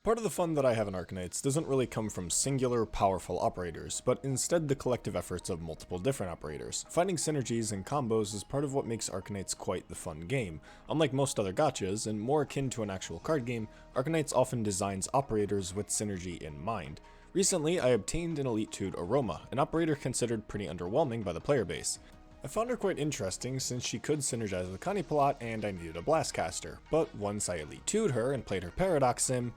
Part of the fun that I have in Arknights doesn't really come from singular, powerful operators, but instead the collective efforts of multiple different operators. Finding synergies and combos is part of what makes Arknights quite the fun game. Unlike most other gachas, and more akin to an actual card game, Arknights often designs operators with synergy in mind. Recently, I obtained an Elite 2'd Aroma, an operator considered pretty underwhelming by the player base. I found her quite interesting since she could synergize with Connie Palot and I needed a blast caster, but once I Elite 2'd her and played her Paradox Sim,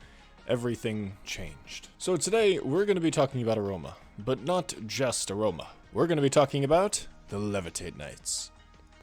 everything changed. So today we're going to be talking about Aroma, but not just Aroma. We're going to be talking about the Levitate Knights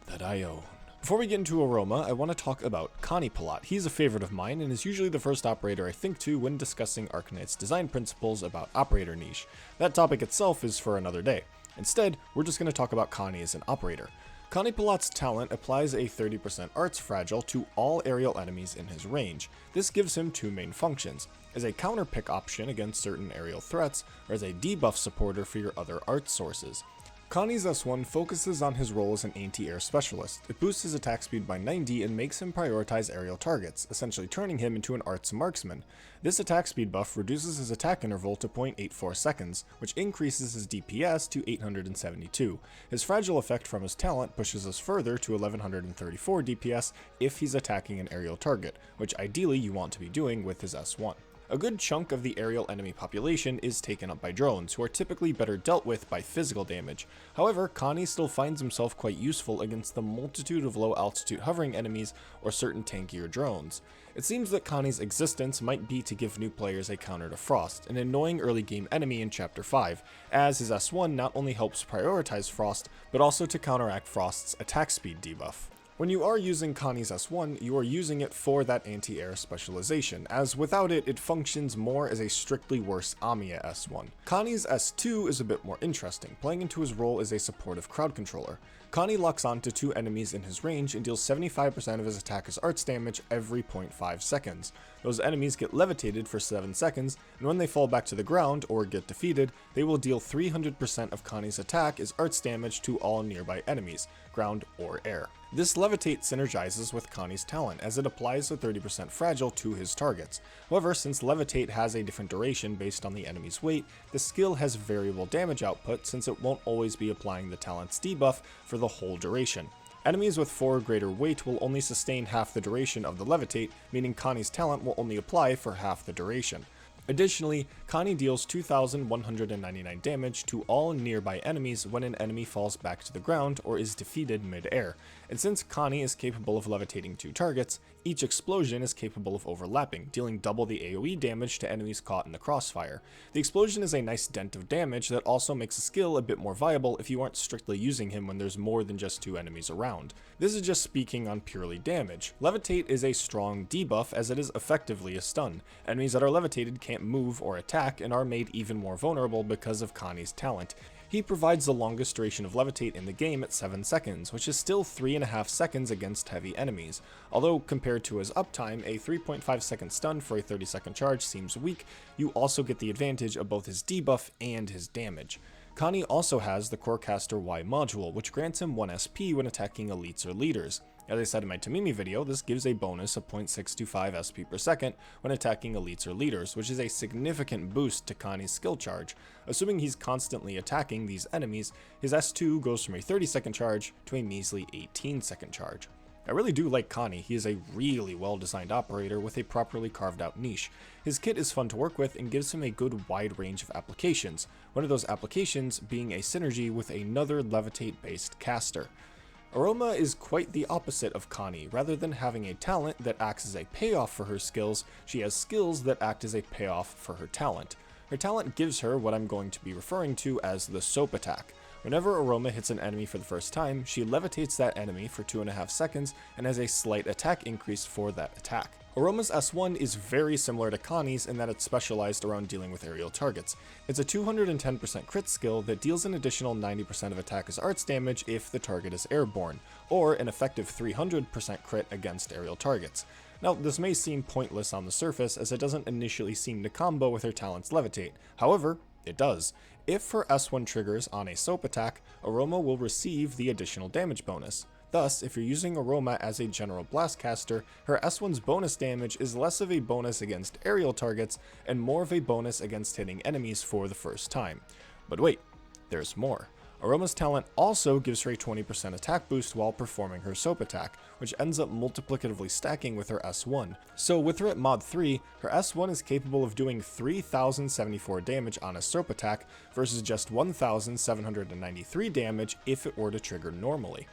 that I own. Before we get into Aroma, I want to talk about Connie Palot. He's a favorite of mine and is usually the first operator I think to when discussing Arknights design principles about operator niche. That topic itself is for another day. Instead, we're just going to talk about Connie as an operator. Connie Palot's talent applies a 30% arts fragile to all aerial enemies in his range. This gives him two main functions, as a counter pick option against certain aerial threats, or as a debuff supporter for your other arts sources. Connie's S1 focuses on his role as an anti-air specialist. It boosts his attack speed by 90 and makes him prioritize aerial targets, essentially turning him into an arts marksman. This attack speed buff reduces his attack interval to 0.84 seconds, which increases his DPS to 872. His fragile effect from his talent pushes us further to 1134 DPS if he's attacking an aerial target, which ideally you want to be doing with his S1. A good chunk of the aerial enemy population is taken up by drones, who are typically better dealt with by physical damage. However, Connie still finds himself quite useful against the multitude of low-altitude hovering enemies or certain tankier drones. It seems that Connie's existence might be to give new players a counter to Frost, an annoying early game enemy in Chapter 5, as his S1 not only helps prioritize Frost, but also to counteract Frost's attack speed debuff. When you are using Connie's S1, you are using it for that anti-air specialization, as without it, it functions more as a strictly worse Amiya S1. Connie's S2 is a bit more interesting, playing into his role as a supportive crowd controller. Connie locks onto two enemies in his range and deals 75% of his attack as arts damage every 0.5 seconds. Those enemies get levitated for 7 seconds, and when they fall back to the ground or get defeated, they will deal 300% of Connie's attack as arts damage to all nearby enemies, ground or air. This Levitate synergizes with Connie's talent, as it applies a 30% fragile to his targets. However, since Levitate has a different duration based on the enemy's weight, the skill has variable damage output since it won't always be applying the talent's debuff for the whole duration. Enemies with 4 or greater weight will only sustain half the duration of the Levitate, meaning Connie's talent will only apply for half the duration. Additionally, Connie deals 2,199 damage to all nearby enemies when an enemy falls back to the ground or is defeated mid-air, and since Connie is capable of levitating 2 targets, each explosion is capable of overlapping, dealing double the AoE damage to enemies caught in the crossfire. The explosion is a nice dent of damage that also makes the skill a bit more viable if you aren't strictly using him when there's more than just 2 enemies around. This is just speaking on purely damage. Levitate is a strong debuff as it is effectively a stun. Enemies that are levitated can't move or attack and are made even more vulnerable because of Connie's talent. He provides the longest duration of Levitate in the game at 7 seconds, which is still 3.5 seconds against heavy enemies. Although compared to his uptime, a 3.5 second stun for a 30-second charge seems weak, you also get the advantage of both his debuff and his damage. Connie also has the Corecaster Y module, which grants him 1 SP when attacking elites or leaders. As I said in my Tamimi video, this gives a bonus of 0.625 SP per second when attacking elites or leaders, which is a significant boost to Connie's skill charge. Assuming he's constantly attacking these enemies, his S2 goes from a 30-second charge to a measly 18-second charge. I really do like Connie. He is a really well-designed operator with a properly carved out niche. His kit is fun to work with and gives him a good wide range of applications, one of those applications being a synergy with another Levitate-based caster. Aroma is quite the opposite of Connie. Rather than having a talent that acts as a payoff for her skills, she has skills that act as a payoff for her talent. Her talent gives her what I'm going to be referring to as the soap attack. Whenever Aroma hits an enemy for the first time, she levitates that enemy for 2.5 seconds and has a slight attack increase for that attack. Aroma's S1 is very similar to Connie's in that it's specialized around dealing with aerial targets. It's a 210% crit skill that deals an additional 90% of attack as arts damage if the target is airborne, or an effective 300% crit against aerial targets. Now, this may seem pointless on the surface as it doesn't initially seem to combo with her talent's Levitate. However, it does. If her S1 triggers on a soap attack, Aroma will receive the additional damage bonus. Thus, if you're using Aroma as a general blast caster, her S1's bonus damage is less of a bonus against aerial targets and more of a bonus against hitting enemies for the first time. But wait, there's more. Aroma's talent also gives her a 20% attack boost while performing her soap attack, which ends up multiplicatively stacking with her S1. So with her at mod 3, her S1 is capable of doing 3,074 damage on a soap attack versus just 1,793 damage if it were to trigger normally.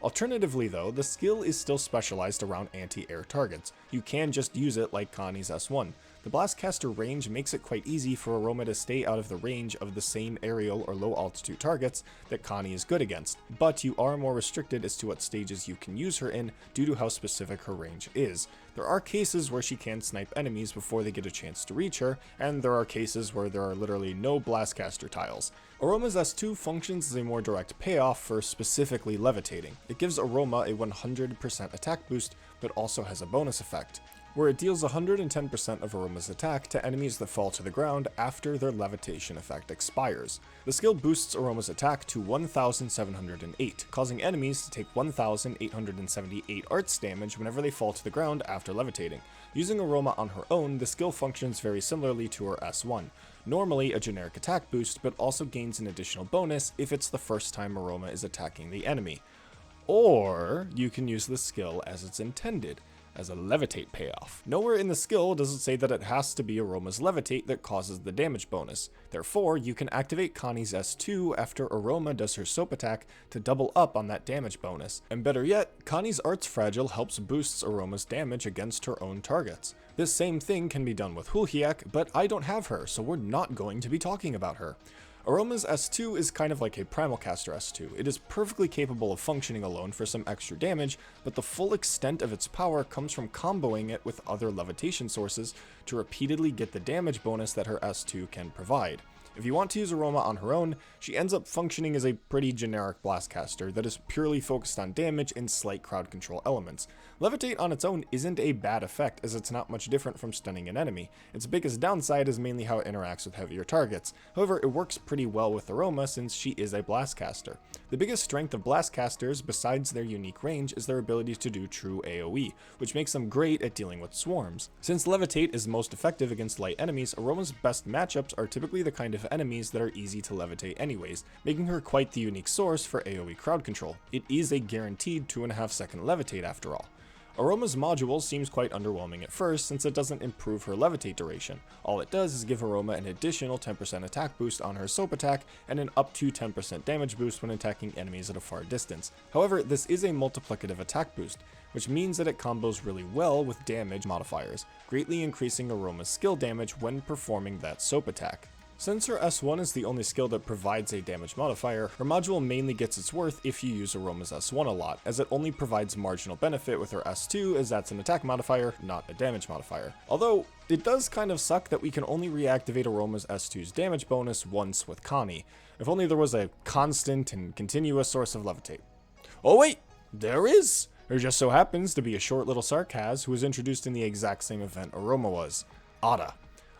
Alternatively though, the skill is still specialized around anti-air targets. You can just use it like Connie's S1. The Blastcaster range makes it quite easy for Aroma to stay out of the range of the same aerial or low altitude targets that Connie is good against, but you are more restricted as to what stages you can use her in due to how specific her range is. There are cases where she can snipe enemies before they get a chance to reach her, and there are cases where there are literally no Blastcaster tiles. Aroma's S2 functions as a more direct payoff for specifically levitating. It gives Aroma a 100% attack boost, but also has a bonus effect, where it deals 110% of Aroma's attack to enemies that fall to the ground after their levitation effect expires. The skill boosts Aroma's attack to 1,708, causing enemies to take 1,878 arts damage whenever they fall to the ground after levitating. Using Aroma on her own, the skill functions very similarly to her S1. Normally a generic attack boost, but also gains an additional bonus if it's the first time Aroma is attacking the enemy. Or you can use the skill as it's intended, as a Levitate payoff. Nowhere in the skill does it say that it has to be Aroma's Levitate that causes the damage bonus. Therefore, you can activate Connie's S2 after Aroma does her soap attack to double up on that damage bonus. And better yet, Connie's Arts Fragile helps boosts Aroma's damage against her own targets. This same thing can be done with Hulhiak, but I don't have her, so we're not going to be talking about her. Aroma's S2 is kind of like a Primal Caster S2. It is perfectly capable of functioning alone for some extra damage, but the full extent of its power comes from comboing it with other levitation sources to repeatedly get the damage bonus that her S2 can provide. If you want to use Aroma on her own, she ends up functioning as a pretty generic Blastcaster that is purely focused on damage and slight crowd control elements. Levitate on its own isn't a bad effect, as it's not much different from stunning an enemy. Its biggest downside is mainly how it interacts with heavier targets. However, it works pretty well with Aroma since she is a Blastcaster. The biggest strength of Blastcasters, besides their unique range, is their ability to do true AoE, which makes them great at dealing with swarms. Since Levitate is most effective against light enemies, Aroma's best matchups are typically the kind of enemies that are easy to levitate anyways, making her quite the unique source for AoE crowd control. It is a guaranteed 2.5-second levitate after all. Aroma's module seems quite underwhelming at first since it doesn't improve her levitate duration. All it does is give Aroma an additional 10% attack boost on her soap attack and an up to 10% damage boost when attacking enemies at a far distance. However, this is a multiplicative attack boost, which means that it combos really well with damage modifiers, greatly increasing Aroma's skill damage when performing that soap attack. Since her S1 is the only skill that provides a damage modifier, her module mainly gets its worth if you use Aroma's S1 a lot, as it only provides marginal benefit with her S2, as that's an attack modifier, not a damage modifier. Although, it does kind of suck that we can only reactivate Aroma's S2's damage bonus once with Connie. If only there was a constant and continuous source of levitate. Oh wait, there is! There just so happens to be a short little Sarkaz who was introduced in the exact same event Aroma was. Ada.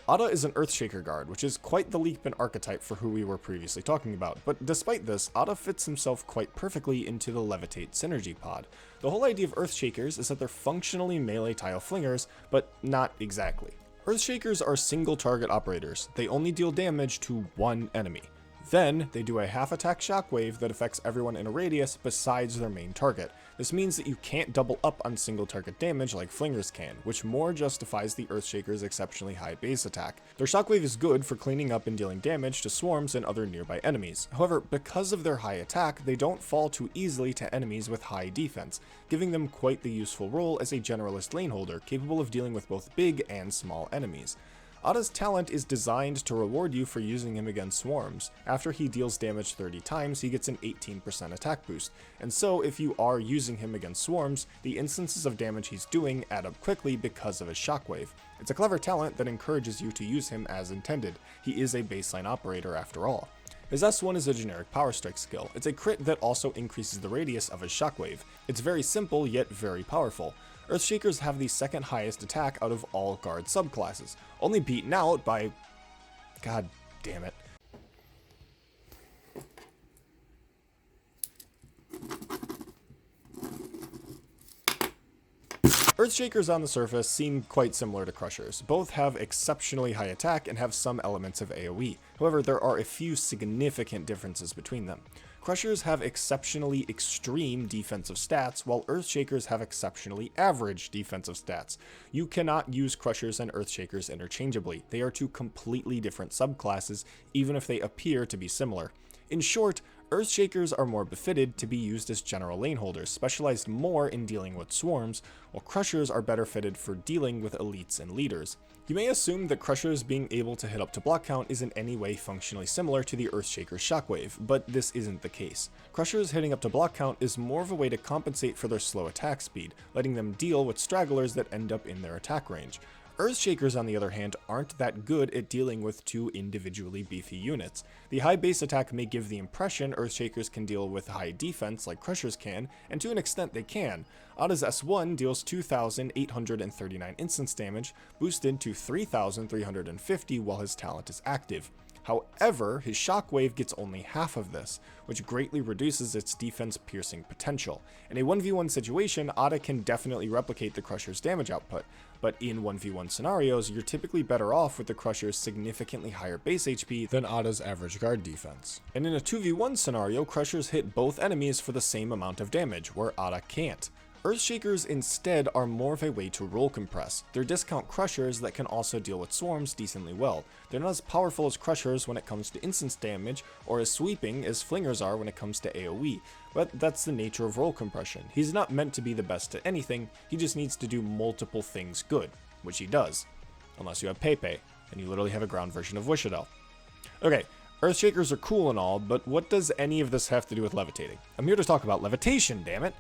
Ada is an Earthshaker guard, which is quite the leap in archetype for who we were previously talking about, but despite this, Ada fits himself quite perfectly into the Levitate synergy pod. The whole idea of Earthshakers is that they're functionally melee tile flingers, but not exactly. Earthshakers are single target operators. They only deal damage to one enemy. Then, they do a half-attack shockwave that affects everyone in a radius besides their main target. This means that you can't double up on single target damage like flingers can, which more justifies the Earthshaker's exceptionally high base attack. Their shockwave is good for cleaning up and dealing damage to swarms and other nearby enemies. However, because of their high attack, they don't fall too easily to enemies with high defense, giving them quite the useful role as a generalist lane holder capable of dealing with both big and small enemies. Ada's talent is designed to reward you for using him against swarms. After he deals damage 30 times, he gets an 18% attack boost, and so if you are using him against swarms, the instances of damage he's doing add up quickly because of his shockwave. It's a clever talent that encourages you to use him as intended. He is a baseline operator after all. His S1 is a generic power strike skill. It's a crit that also increases the radius of his shockwave. It's very simple yet very powerful. Earthshakers have the second highest attack out of all guard subclasses, only beaten out by... God damn it. Earthshakers on the surface seem quite similar to Crushers. Both have exceptionally high attack and have some elements of AoE. However, there are a few significant differences between them. Crushers have exceptionally extreme defensive stats, while Earthshakers have exceptionally average defensive stats. You cannot use Crushers and Earthshakers interchangeably. They are two completely different subclasses, even if they appear to be similar. In short, Earthshakers are more befitted to be used as general lane holders, specialized more in dealing with swarms, while Crushers are better fitted for dealing with elites and leaders. You may assume that Crushers being able to hit up to block count is in any way functionally similar to the Earthshaker's shockwave, but this isn't the case. Crushers hitting up to block count is more of a way to compensate for their slow attack speed, letting them deal with stragglers that end up in their attack range. Earthshakers, on the other hand, aren't that good at dealing with two individually beefy units. The high base attack may give the impression Earthshakers can deal with high defense like Crushers can, and to an extent they can. Ada's S1 deals 2,839 instance damage, boosted to 3,350 while his talent is active. However, his shockwave gets only half of this, which greatly reduces its defense piercing potential. In a 1v1 situation, Ada can definitely replicate the Crusher's damage output, but in 1v1 scenarios, you're typically better off with the Crusher's significantly higher base HP than Ada's average guard defense. And in a 2v1 scenario, Crushers hit both enemies for the same amount of damage, where Ada can't. Earthshakers instead are more of a way to roll compress. They're discount Crushers that can also deal with swarms decently well. They're not as powerful as Crushers when it comes to instance damage, or as sweeping as Flingers are when it comes to AoE, but that's the nature of roll compression. He's not meant to be the best at anything, he just needs to do multiple things good, which he does. Unless you have Pepe, and you literally have a ground version of Wishadel. Okay, Earthshakers are cool and all, but what does any of this have to do with levitating? I'm here to talk about levitation, damn it!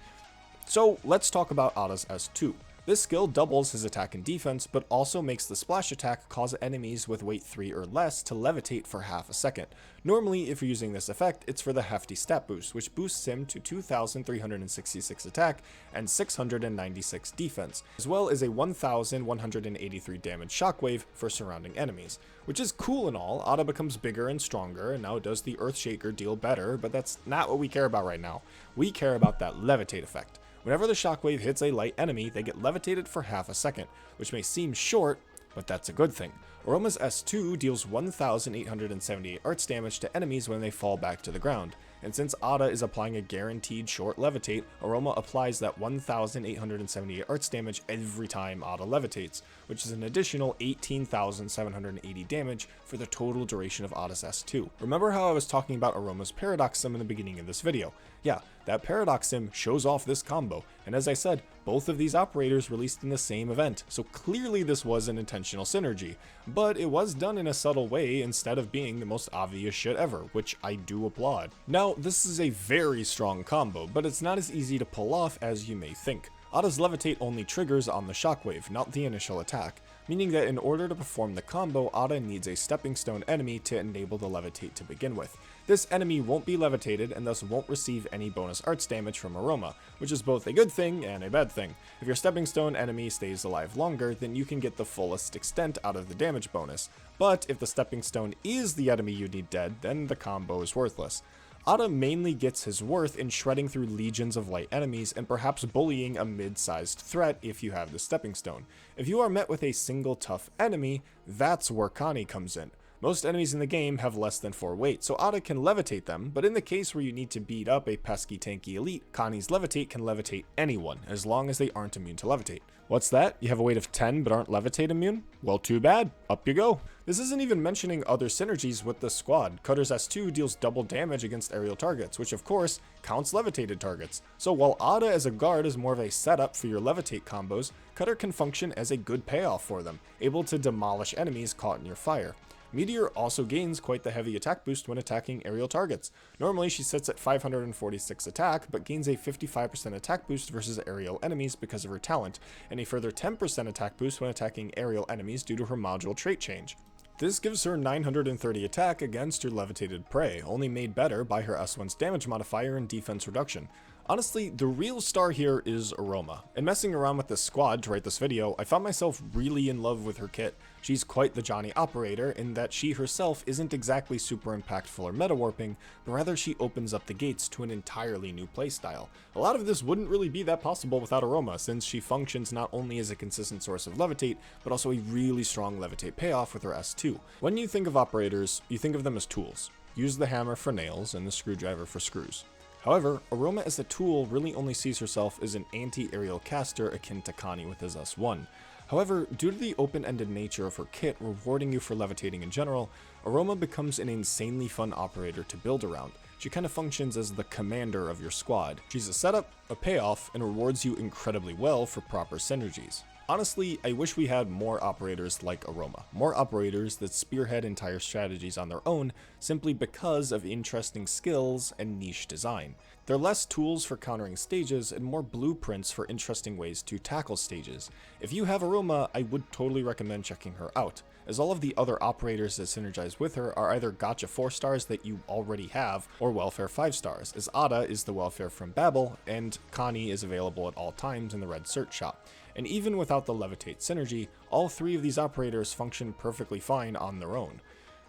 So let's talk about Ada's S2. This skill doubles his attack and defense, but also makes the splash attack cause enemies with weight 3 or less to levitate for half a second. Normally, if you're using this effect, it's for the hefty stat boost, which boosts him to 2,366 attack and 696 defense, as well as a 1,183 damage shockwave for surrounding enemies. Which is cool and all, Ada becomes bigger and stronger, and now does the Earthshaker deal better, but that's not what we care about right now. We care about that levitate effect. Whenever the shockwave hits a light enemy, they get levitated for half a second, which may seem short, but that's a good thing. Aroma's S2 deals 1,878 arts damage to enemies when they fall back to the ground, and since Ada is applying a guaranteed short levitate, Aroma applies that 1,878 arts damage every time Ada levitates, which is an additional 18,780 damage for the total duration of Ada's S2. Remember how I was talking about Aroma's Paradox Sim in the beginning of this video? Yeah, that Paradox Sim shows off this combo, and as I said, both of these operators released in the same event, so clearly this was an intentional synergy, but it was done in a subtle way instead of being the most obvious shit ever, which I do applaud. Now, this is a very strong combo, but it's not as easy to pull off as you may think. Ada's levitate only triggers on the shockwave, not the initial attack, meaning that in order to perform the combo, Ada needs a stepping stone enemy to enable the levitate to begin with. This enemy won't be levitated and thus won't receive any bonus arts damage from Aroma, which is both a good thing and a bad thing. If your stepping stone enemy stays alive longer, then you can get the fullest extent out of the damage bonus, but if the stepping stone is the enemy you need dead, then the combo is worthless. Ada mainly gets his worth in shredding through legions of light enemies and perhaps bullying a mid-sized threat if you have the stepping stone. If you are met with a single tough enemy, that's where Connie comes in. Most enemies in the game have less than 4 weight, so Ada can levitate them, but in the case where you need to beat up a pesky tanky elite, Connie's levitate can levitate anyone, as long as they aren't immune to levitate. What's that? You have a weight of 10 but aren't levitate immune? Well, too bad. Up you go. This isn't even mentioning other synergies with the squad. Cutter's S2 deals double damage against aerial targets, which of course counts levitated targets. So while Ada as a guard is more of a setup for your levitate combos, Cutter can function as a good payoff for them, able to demolish enemies caught in your fire. Meteor also gains quite the heavy attack boost when attacking aerial targets. Normally she sits at 546 attack, but gains a 55% attack boost versus aerial enemies because of her talent, and a further 10% attack boost when attacking aerial enemies due to her module trait change. This gives her 930 attack against your levitated prey, only made better by her S1's damage modifier and defense reduction. Honestly, the real star here is Aroma. In messing around with this squad to write this video, I found myself really in love with her kit. She's quite the Johnny operator in that she herself isn't exactly super impactful or meta warping, but rather she opens up the gates to an entirely new playstyle. A lot of this wouldn't really be that possible without Aroma, since she functions not only as a consistent source of Levitate, but also a really strong Levitate payoff with her S2. When you think of operators, you think of them as tools. Use the hammer for nails and the screwdriver for screws. However, Aroma as a tool really only sees herself as an anti-aerial caster akin to Connie with his S1. However, due to the open-ended nature of her kit rewarding you for levitating in general, Aroma becomes an insanely fun operator to build around. She kind of functions as the commander of your squad. She's a setup, a payoff, and rewards you incredibly well for proper synergies. Honestly, I wish we had more operators like Aroma. More operators that spearhead entire strategies on their own simply because of interesting skills and niche design. They're less tools for countering stages and more blueprints for interesting ways to tackle stages. If you have Aroma, I would totally recommend checking her out, as all of the other operators that synergize with her are either Gotcha 4 stars that you already have, or Welfare 5 stars, as Ada is the Welfare from Babel, and Connie is available at all times in the Red Cert shop. And even without the Levitate synergy, all three of these operators function perfectly fine on their own.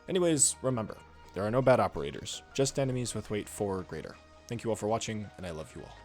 Anyways, remember, there are no bad operators, just enemies with weight 4 or greater. Thank you all for watching, and I love you all.